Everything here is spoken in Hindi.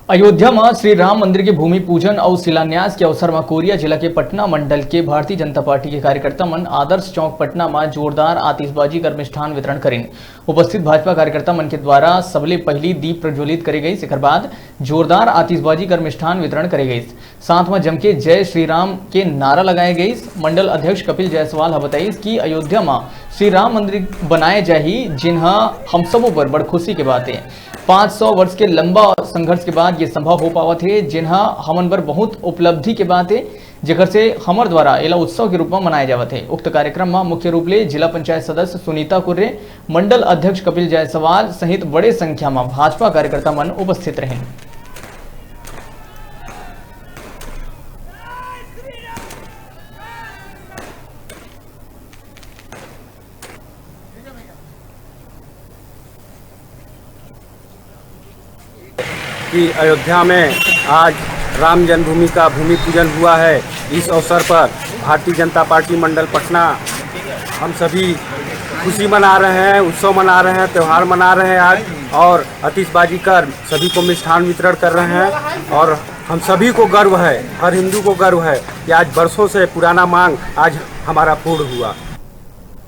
अयोध्या में श्री राम मंदिर के भूमि पूजन और शिलान्यास के अवसर में कोरिया जिला के पटना मंडल के भारतीय जनता पार्टी के कार्यकर्ता मन आदर्श चौक पटना में जोरदार आतिशबाजी कर मिष्ठान वितरण करें। उपस्थित भाजपा कार्यकर्ता मन के द्वारा सबले पहली दीप प्रज्वलित करे गई। इस बाद जोरदार आतिशबाजी कर मिष्ठान वितरण करे गई। साथ में जम के जय श्री राम के नारा लगाए गए। मंडल अध्यक्ष कपिल जायसवाल बताई कि अयोध्या में श्री राम मंदिर बनाए जाही, जिन्हा हम सबों पर बड़ खुशी के बात है। 500 वर्ष के लंबा संघर्ष के बाद ये संभव हो पावत है, जिन्हा हमन पर बहुत उपलब्धि के बात है, जेकर से हमर द्वारा एला उत्सव के रूप में मनाया जावत है। उक्त कार्यक्रम में मुख्य रूप से जिला पंचायत सदस्य सुनीता कुर्रे, मंडल अध्यक्ष कपिल जायसवाल सहित बड़े संख्या में भाजपा कार्यकर्ता मन उपस्थित रहे। कि अयोध्या में आज राम जन्मभूमि का भूमि पूजन हुआ है। इस अवसर पर भारतीय जनता पार्टी मंडल पटना हम सभी खुशी मना रहे हैं, उत्सव मना रहे हैं, त्यौहार मना रहे हैं आज, और आतिशबाजी कर सभी को मिष्ठान वितरण कर रहे हैं। और हम सभी को गर्व है, हर हिंदू को गर्व है कि आज बरसों से पुराना मांग आज हमारा पूर्ण हुआ।